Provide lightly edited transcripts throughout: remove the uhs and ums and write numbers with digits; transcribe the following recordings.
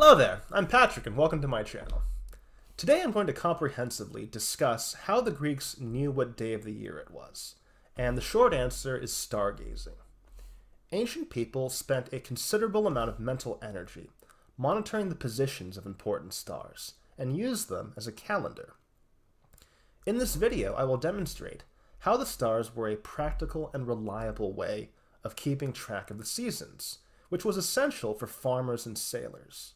Hello there, I'm Patrick and welcome to my channel. Today I'm going to comprehensively discuss how the Greeks knew what day of the year it was, and the short answer is stargazing. Ancient people spent a considerable amount of mental energy monitoring the positions of important stars, and used them as a calendar. In this video I will demonstrate how the stars were a practical and reliable way of keeping track of the seasons, which was essential for farmers and sailors.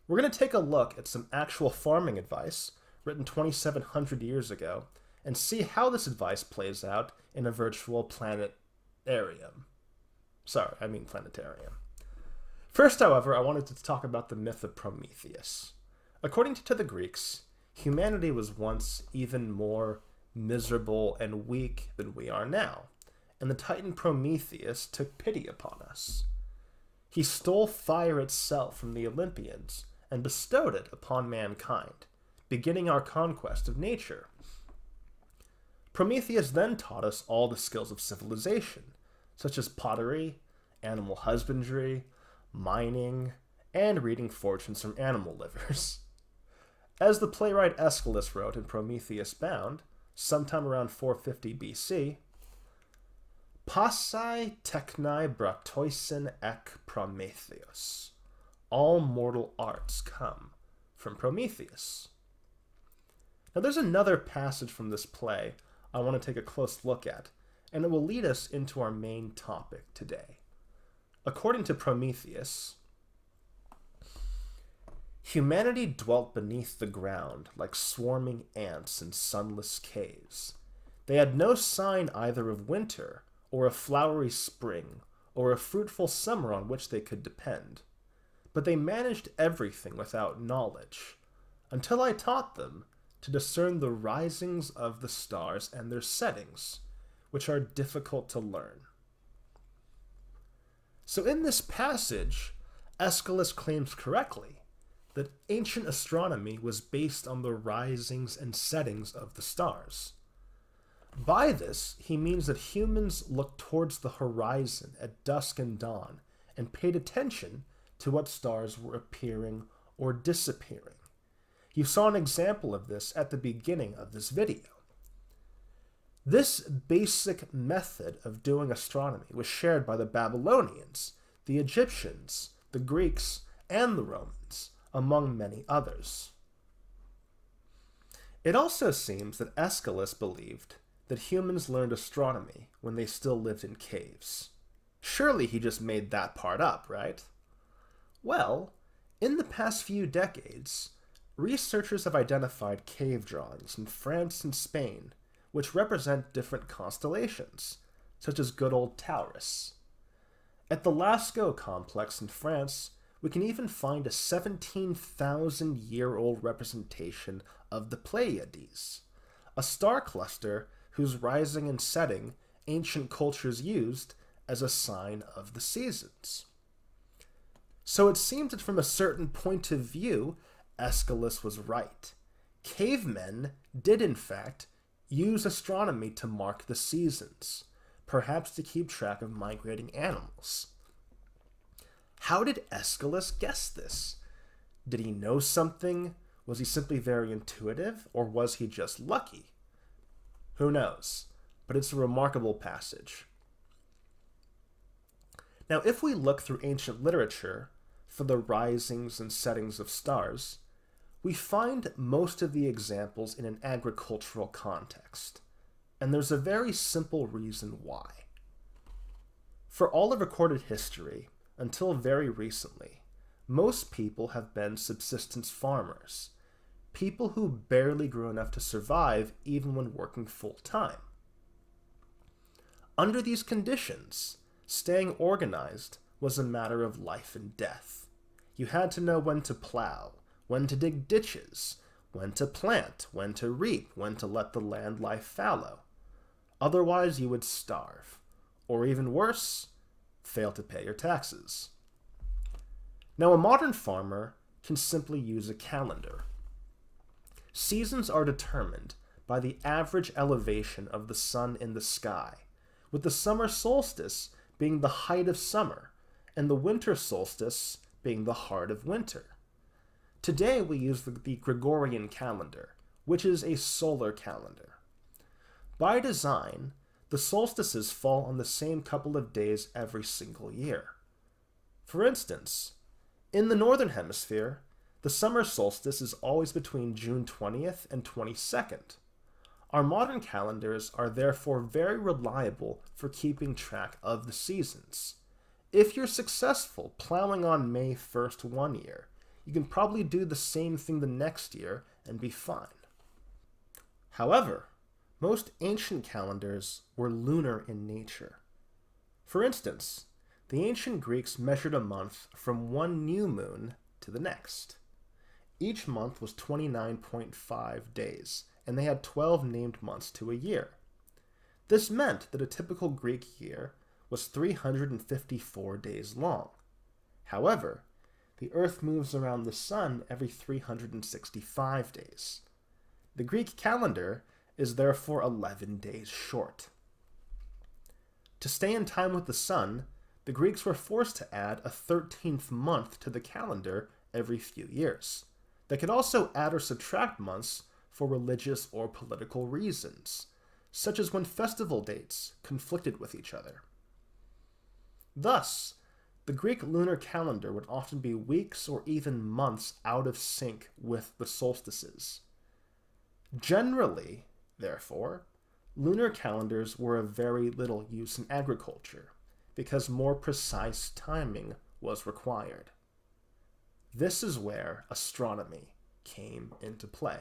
We're going to take a look at some actual farming advice written 2,700 years ago and see how this advice plays out in a virtual planetarium. Planetarium. First, however, I wanted to talk about the myth of Prometheus. According to the Greeks, humanity was once even more miserable and weak than we are now, and the Titan Prometheus took pity upon us. He stole fire itself from the Olympians and bestowed it upon mankind, beginning our conquest of nature. Prometheus then taught us all the skills of civilization, such as pottery, animal husbandry, mining, and reading fortunes from animal livers. As the playwright Aeschylus wrote in Prometheus Bound, sometime around 450 BC, Pasai technai bratoisen ek Prometheus. All mortal arts come from Prometheus. Now there's another passage from this play I want to take a close look at, and it will lead us into our main topic today. According to Prometheus, humanity dwelt beneath the ground like swarming ants in sunless caves. They had no sign either of winter, or a flowery spring, or a fruitful summer on which they could depend. But they managed everything without knowledge, until I taught them to discern the risings of the stars and their settings, which are difficult to learn. So in this passage, Aeschylus claims correctly that ancient astronomy was based on the risings and settings of the stars. By this, he means that humans looked towards the horizon at dusk and dawn and paid attention to what stars were appearing or disappearing. You saw an example of this at the beginning of this video. This basic method of doing astronomy was shared by the Babylonians, the Egyptians, the Greeks, and the Romans, among many others. It also seems that Aeschylus believed that humans learned astronomy when they still lived in caves. Surely he just made that part up, right? Well, in the past few decades, researchers have identified cave drawings in France and Spain which represent different constellations, such as good old Taurus. At the Lascaux complex in France, we can even find a 17,000-year-old representation of the Pleiades, a star cluster whose rising and setting ancient cultures used as a sign of the seasons. So it seems that from a certain point of view, Aeschylus was right. Cavemen did in fact use astronomy to mark the seasons, perhaps to keep track of migrating animals. How did Aeschylus guess this? Did he know something? Was he simply very intuitive, or was he just lucky? Who knows? But it's a remarkable passage. Now, if we look through ancient literature for the risings and settings of stars, we find most of the examples in an agricultural context, and there's a very simple reason why. For all of recorded history, until very recently, most people have been subsistence farmers, people who barely grew enough to survive even when working full-time. Under these conditions, staying organized was a matter of life and death. You had to know when to plow, when to dig ditches, when to plant, when to reap, when to let the land lie fallow. Otherwise you would starve, or even worse, fail to pay your taxes. Now a modern farmer can simply use a calendar. Seasons are determined by the average elevation of the sun in the sky, with the summer solstice being the height of summer, and the winter solstice being the heart of winter. Today we use the Gregorian calendar, which is a solar calendar. By design, the solstices fall on the same couple of days every single year. For instance, in the northern hemisphere, the summer solstice is always between June 20th and 22nd. Our modern calendars are therefore very reliable for keeping track of the seasons. If you're successful plowing on May 1st one year, you can probably do the same thing the next year and be fine. However, most ancient calendars were lunar in nature. For instance, the ancient Greeks measured a month from one new moon to the next. Each month was 29.5 days, and they had 12 named months to a year. This meant that a typical Greek year was 354 days long. However, the Earth moves around the Sun every 365 days. The Greek calendar is therefore 11 days short. To stay in time with the Sun, the Greeks were forced to add a 13th month to the calendar every few years. They could also add or subtract months for religious or political reasons, such as when festival dates conflicted with each other. Thus, the Greek lunar calendar would often be weeks or even months out of sync with the solstices. Generally, therefore, lunar calendars were of very little use in agriculture, because more precise timing was required. This is where astronomy came into play.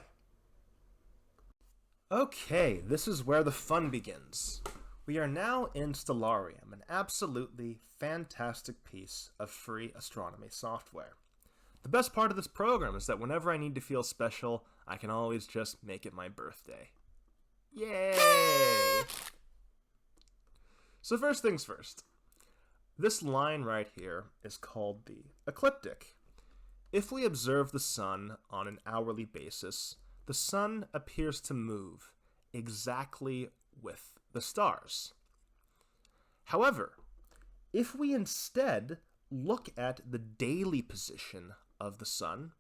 Okay, this is where the fun begins. We are now in Stellarium, an absolutely fantastic piece of free astronomy software. The best part of this program is that whenever I need to feel special, I can always just make it my birthday. Yay! So first things first. This line right here is called the ecliptic. If we observe the sun on an hourly basis, the sun appears to move exactly with the stars. However, if we instead look at the daily position of the sun,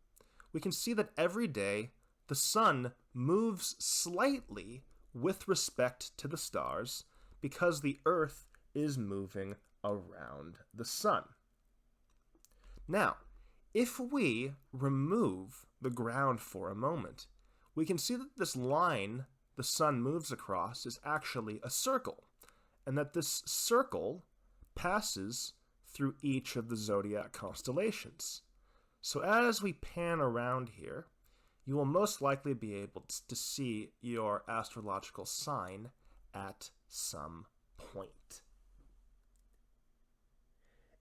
we can see that every day the sun moves slightly with respect to the stars because the Earth is moving around the sun. Now, if we remove the ground for a moment, we can see that this line the sun moves across is actually a circle, and that this circle passes through each of the zodiac constellations. So as we pan around here, you will most likely be able to see your astrological sign at some point.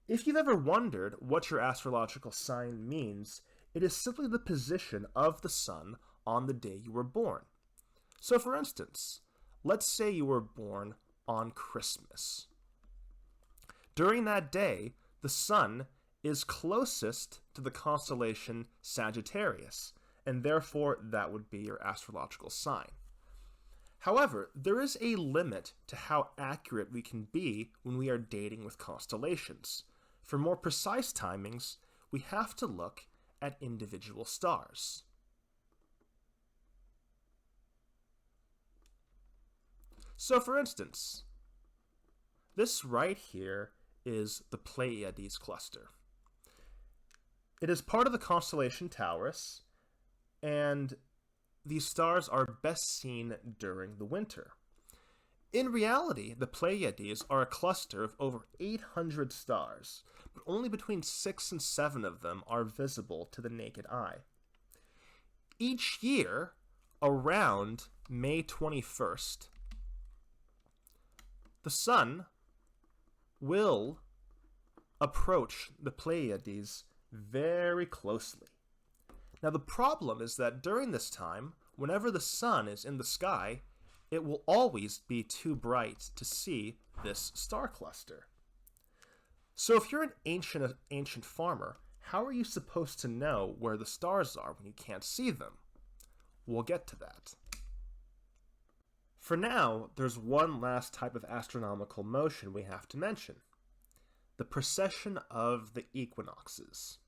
If you've ever wondered what your astrological sign means, it is simply the position of the sun on the day you were born. So for instance, let's say you were born on Christmas. During that day, the sun is closest to the constellation Sagittarius, and therefore that would be your astrological sign. However, there is a limit to how accurate we can be when we are dating with constellations. For more precise timings, we have to look at individual stars. So for instance, this right here is the Pleiades cluster. It is part of the constellation Taurus, and these stars are best seen during the winter. In reality, the Pleiades are a cluster of over 800 stars, but only between 6 and 7 of them are visible to the naked eye. Each year, around May 21st, the sun will approach the Pleiades very closely. Now the problem is that during this time, whenever the sun is in the sky, it will always be too bright to see this star cluster. So if you're an ancient farmer, how are you supposed to know where the stars are when you can't see them? We'll get to that. For now, there's one last type of astronomical motion we have to mention: the precession of the equinoxes.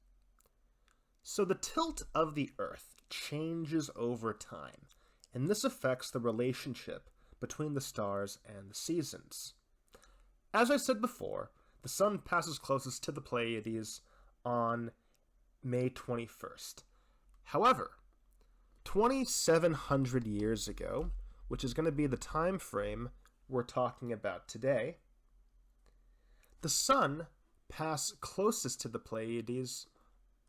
So the tilt of the Earth changes over time, and this affects the relationship between the stars and the seasons. As I said before, the Sun passes closest to the Pleiades on May 21st. However, 2,700 years ago, which is going to be the time frame we're talking about today, the Sun passed closest to the Pleiades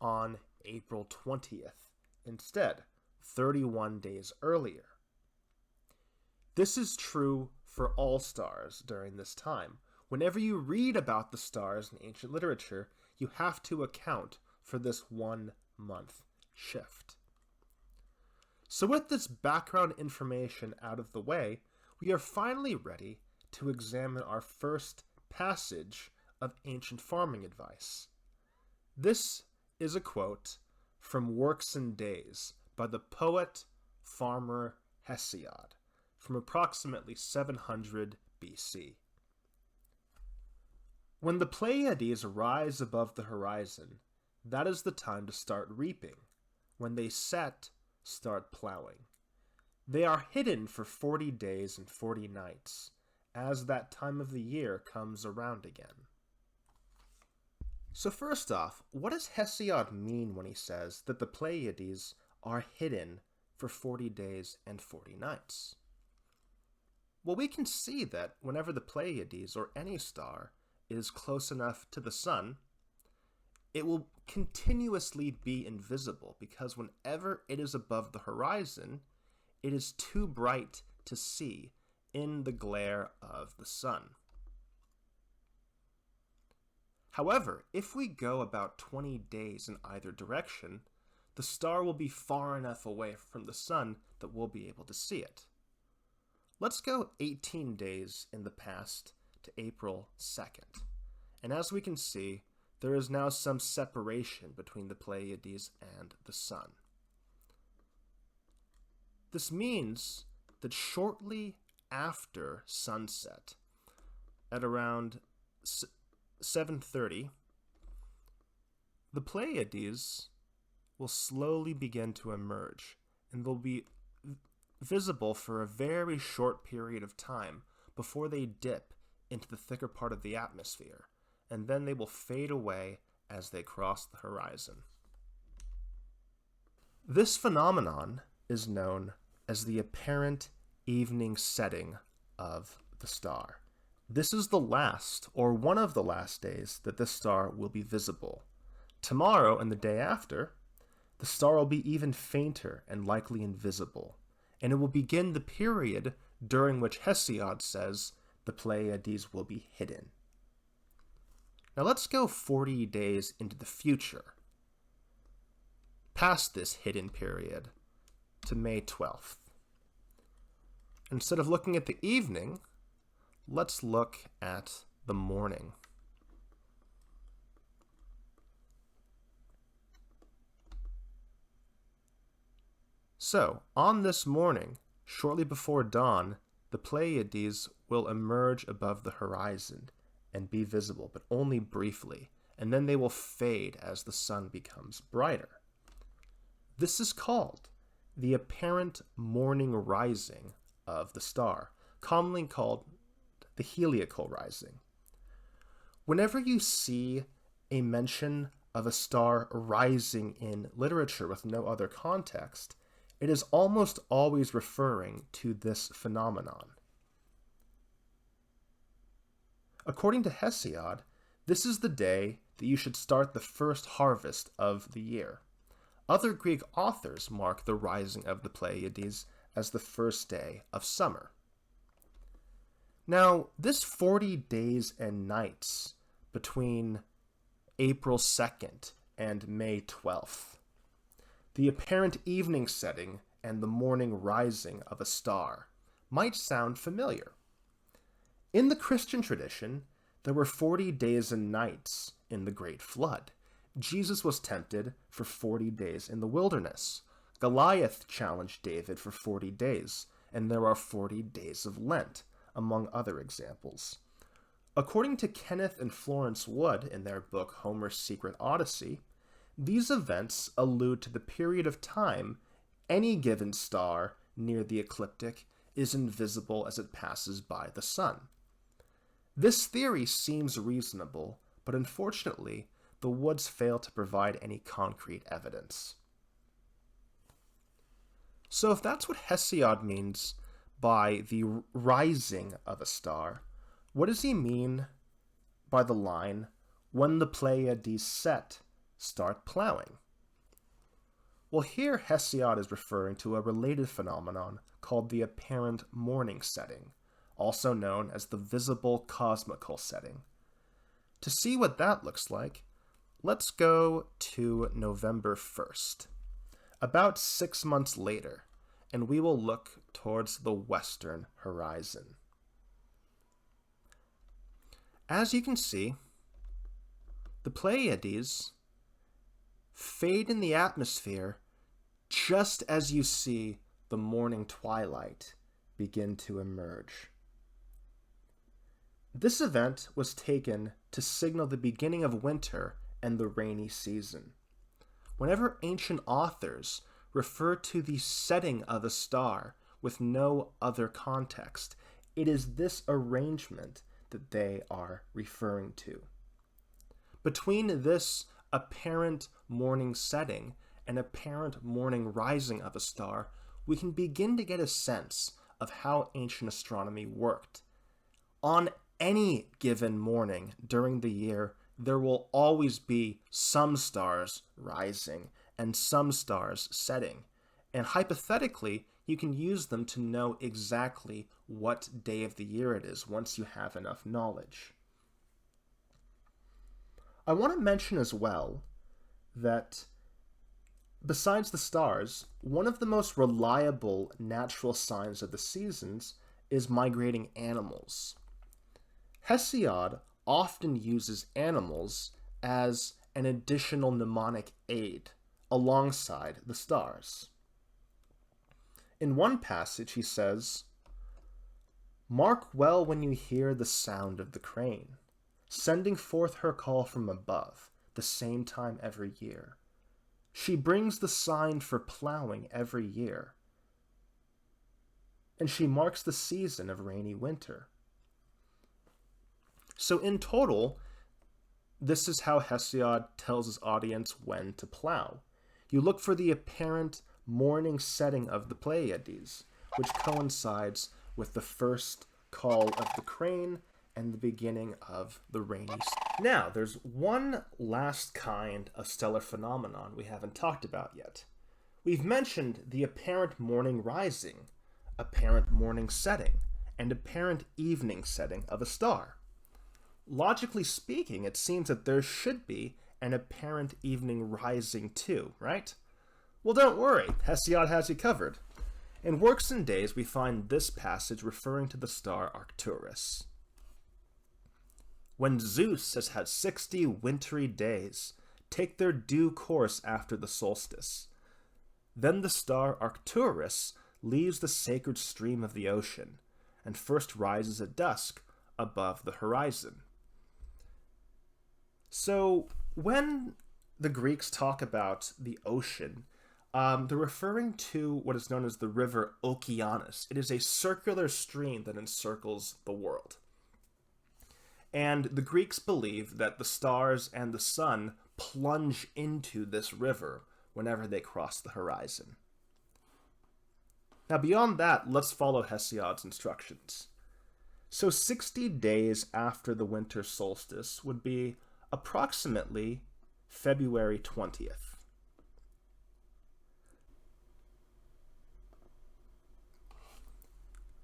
on April 20th instead, 31 days earlier. This is true for all stars during this time. Whenever you read about the stars in ancient literature, you have to account for this 1 month shift. So with this background information out of the way, we are finally ready to examine our first passage of ancient farming advice. This is a quote from Works and Days by the poet farmer Hesiod from approximately 700 BC. When the Pleiades rise above the horizon, that is the time to start reaping. When they set, start plowing. They are hidden for 40 days and 40 nights, as that time of the year comes around again. So first off, what does Hesiod mean when he says that the Pleiades are hidden for 40 days and 40 nights? Well, we can see that whenever the Pleiades, or any star, is close enough to the Sun, it will continuously be invisible, because whenever it is above the horizon, it is too bright to see in the glare of the Sun. However, if we go about 20 days in either direction, the star will be far enough away from the Sun that we'll be able to see it. Let's go 18 days in the past to April 2nd. And as we can see, there is now some separation between the Pleiades and the Sun. This means that shortly after sunset, at around 7:30, the Pleiades will slowly begin to emerge, and they'll be visible for a very short period of time before they dip into the thicker part of the atmosphere, and then they will fade away as they cross the horizon. This phenomenon is known as the apparent evening setting of the star. This is the last, or one of the last days that this star will be visible. Tomorrow and the day after, the star will be even fainter and likely invisible, and it will begin the period during which Hesiod says the Pleiades will be hidden. Now let's go 40 days into the future, past this hidden period, to May 12th. Instead of looking at the evening, let's look at the morning. So, on this morning, shortly before dawn, the Pleiades will emerge above the horizon and be visible, but only briefly, and then they will fade as the sun becomes brighter. This is called the apparent morning rising of the star, commonly called the heliacal rising. Whenever you see a mention of a star rising in literature with no other context, it is almost always referring to this phenomenon. According to Hesiod, this is the day that you should start the first harvest of the year. Other Greek authors mark the rising of the Pleiades as the first day of summer. Now, this 40 days and nights between April 2nd and May 12th, the apparent evening setting and the morning rising of a star, might sound familiar. In the Christian tradition, there were 40 days and nights in the Great Flood. Jesus was tempted for 40 days in the wilderness. Goliath challenged David for 40 days, and there are 40 days of Lent, among other examples. According to Kenneth and Florence Wood in their book Homer's Secret Odyssey, These events allude to the period of time any given star near the ecliptic is invisible as it passes by the sun. This theory seems reasonable, but unfortunately, the Woods fail to provide any concrete evidence. So if that's what Hesiod means by the rising of a star, what does he mean by the line, when the Pleiades set, start plowing? Well, here Hesiod is referring to a related phenomenon called the apparent morning setting, also known as the visible cosmical setting. To see what that looks like, let's go to November 1st, about 6 months later, and we will look towards the western horizon. As you can see, the Pleiades fade in the atmosphere just as you see the morning twilight begin to emerge. This event was taken to signal the beginning of winter and the rainy season. Whenever ancient authors refer to the setting of a star with no other context, it is this arrangement that they are referring to. Between this apparent morning setting and apparent morning rising of a star, we can begin to get a sense of how ancient astronomy worked. On any given morning during the year, there will always be some stars rising and some stars setting, and hypothetically, you can use them to know exactly what day of the year it is once you have enough knowledge. I want to mention as well that besides the stars, one of the most reliable natural signs of the seasons is migrating animals. Hesiod often uses animals as an additional mnemonic aid alongside the stars. In one passage he says, "Mark well when you hear the sound of the crane, sending forth her call from above, the same time every year. She brings the sign for plowing every year, and she marks the season of rainy winter." So in total, this is how Hesiod tells his audience when to plow. You look for the apparent morning setting of the Pleiades, which coincides with the first call of the crane and the beginning of the rainy season. Now, there's one last kind of stellar phenomenon we haven't talked about yet. We've mentioned the apparent morning rising, apparent morning setting, and apparent evening setting of a star. Logically speaking, it seems that there should be an apparent evening rising too, right? Well, don't worry, Hesiod has you covered. In Works and Days, we find this passage referring to the star Arcturus. "When Zeus has had 60 wintry days, take their due course after the solstice. Then the star Arcturus leaves the sacred stream of the ocean, and first rises at dusk above the horizon." So, when the Greeks talk about the ocean, they're referring to what is known as the river Okeanos. It is a circular stream that encircles the world. And the Greeks believe that the stars and the sun plunge into this river whenever they cross the horizon. Now, beyond that, let's follow Hesiod's instructions. So 60 days after the winter solstice would be approximately February 20th.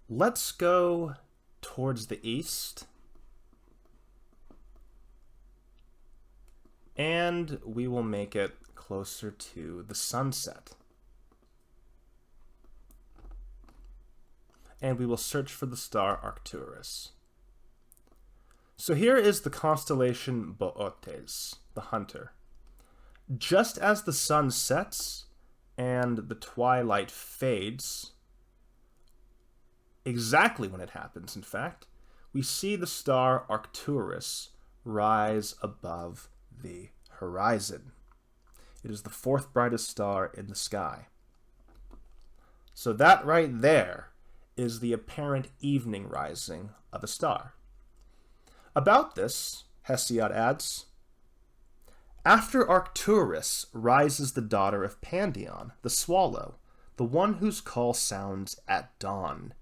Let's go towards the east, and we will make it closer to the sunset. And we will search for the star Arcturus. So here is the constellation Bootes, the hunter. Just as the sun sets and the twilight fades, exactly when it happens, in fact, we see the star Arcturus rise above the horizon. It is the fourth brightest star in the sky. So that right there is the apparent evening rising of a star. About this, Hesiod adds, after Arcturus rises the daughter of Pandion, the swallow, the one whose call sounds at dawn.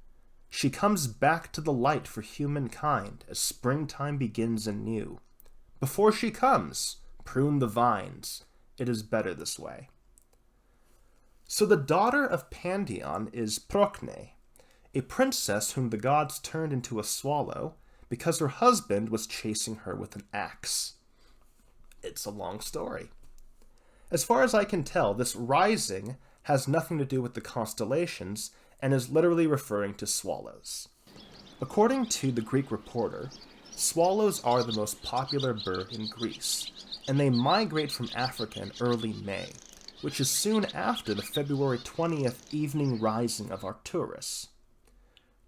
She comes back to the light for humankind as springtime begins anew. Before she comes, prune the vines. It is better this way. So the daughter of Pandion is Procne, a princess whom the gods turned into a swallow because her husband was chasing her with an axe. It's a long story. As far as I can tell, this rising has nothing to do with the constellations and is literally referring to swallows. According to the Greek Reporter, swallows are the most popular bird in Greece, and they migrate from Africa in early May, which is soon after the February 20th evening rising of Arcturus.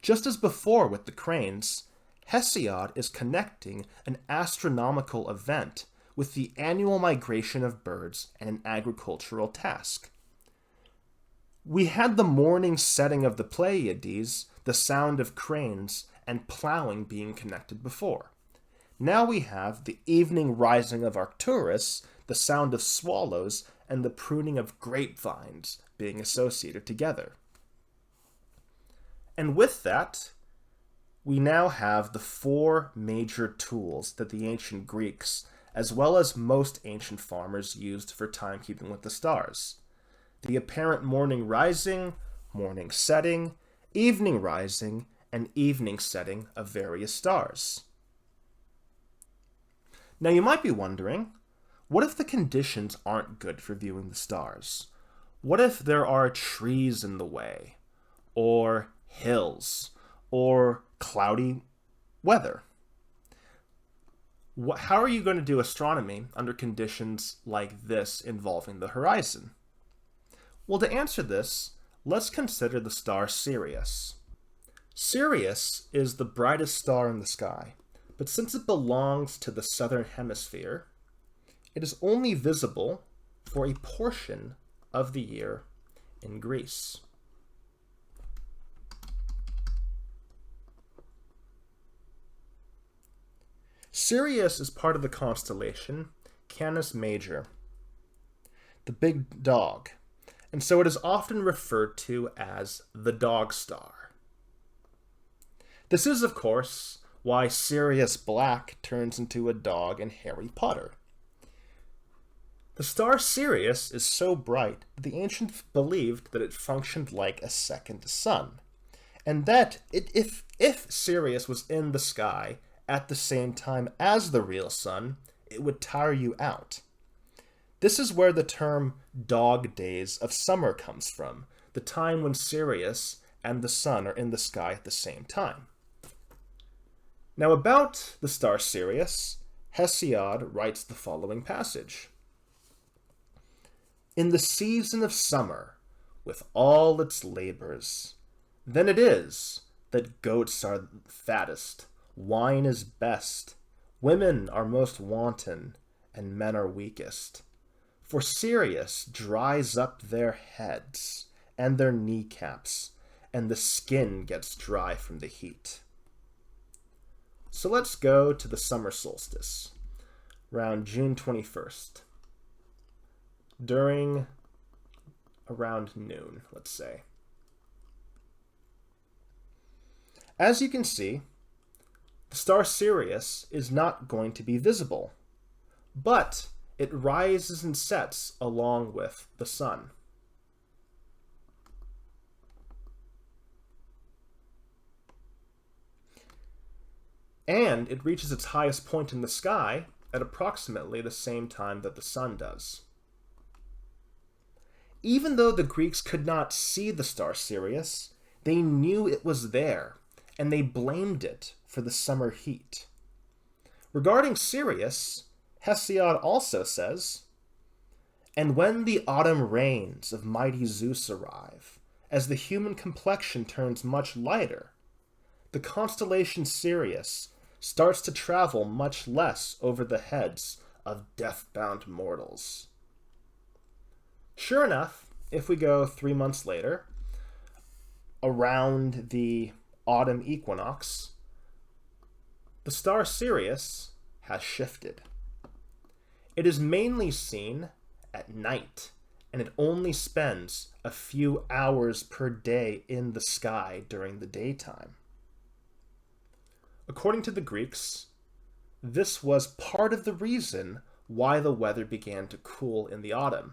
Just as before with the cranes, Hesiod is connecting an astronomical event with the annual migration of birds and an agricultural task. We had the morning setting of the Pleiades, the sound of cranes, and plowing being connected before. Now we have the evening rising of Arcturus, the sound of swallows, and the pruning of grapevines being associated together. And with that, we now have the four major tools that the ancient Greeks, as well as most ancient farmers, used for timekeeping with the stars. The apparent morning rising, morning setting, evening rising, and evening setting of various stars. Now you might be wondering, what if the conditions aren't good for viewing the stars? What if there are trees in the way, or hills, or cloudy weather? How are you going to do astronomy under conditions like this involving the horizon? Well, to answer this, let's consider the star Sirius. Sirius is the brightest star in the sky, but since it belongs to the southern hemisphere, it is only visible for a portion of the year in Greece. Sirius is part of the constellation Canis Major, the big dog, and so it is often referred to as the dog star. This is, of course, why Sirius Black turns into a dog in Harry Potter. The star Sirius is so bright that the ancients believed that it functioned like a second sun, and that if Sirius was in the sky at the same time as the real sun, it would tire you out. This is where the term dog days of summer comes from, the time when Sirius and the sun are in the sky at the same time. Now about the star Sirius, Hesiod writes the following passage. In the season of summer, with all its labors, then it is that goats are fattest, wine is best, women are most wanton, and men are weakest. For Sirius dries up their heads and their kneecaps, and the skin gets dry from the heat. So let's go to the summer solstice, around June 21st, during around noon, let's say. As you can see, the star Sirius is not going to be visible, but it rises and sets along with the sun. And it reaches its highest point in the sky at approximately the same time that the sun does. Even though the Greeks could not see the star Sirius, they knew it was there, and they blamed it for the summer heat. Regarding Sirius, Hesiod also says, and when the autumn rains of mighty Zeus arrive, as the human complexion turns much lighter, the constellation Sirius starts to travel much less over the heads of death-bound mortals. Sure enough, if we go 3 months later, around the autumn equinox, the star Sirius has shifted. It is mainly seen at night, and it only spends a few hours per day in the sky during the daytime. According to the Greeks, this was part of the reason why the weather began to cool in the autumn,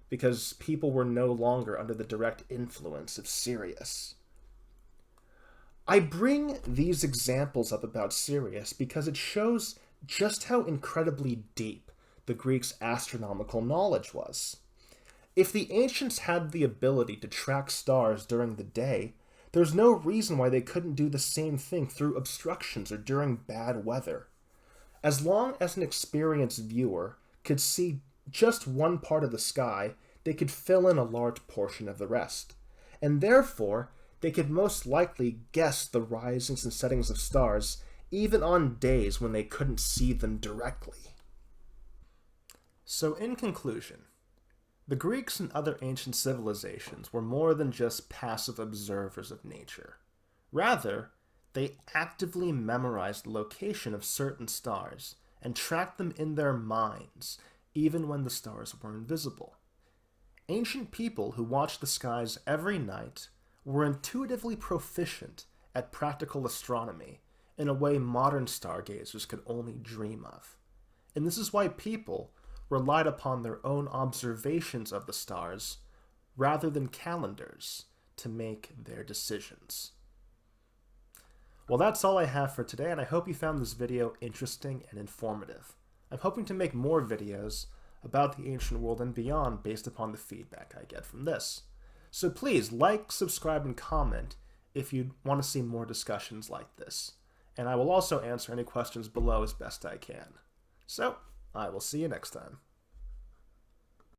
because people were no longer under the direct influence of Sirius. I bring these examples up about Sirius because it shows just how incredibly deep the Greeks' astronomical knowledge was. If the ancients had the ability to track stars during the day, there's no reason why they couldn't do the same thing through obstructions or during bad weather. As long as an experienced viewer could see just one part of the sky, they could fill in a large portion of the rest. And therefore, they could most likely guess the risings and settings of stars even on days when they couldn't see them directly. So in conclusion, the Greeks and other ancient civilizations were more than just passive observers of nature. Rather, they actively memorized the location of certain stars and tracked them in their minds, even when the stars were invisible. Ancient people who watched the skies every night were intuitively proficient at practical astronomy in a way modern stargazers could only dream of. And this is why people relied upon their own observations of the stars rather than calendars to make their decisions. Well, that's all I have for today, and I hope you found this video interesting and informative. I'm hoping to make more videos about the ancient world and beyond based upon the feedback I get from this. So please like, subscribe, and comment if you want to see more discussions like this. And I will also answer any questions below as best I can. So, I will see you next time.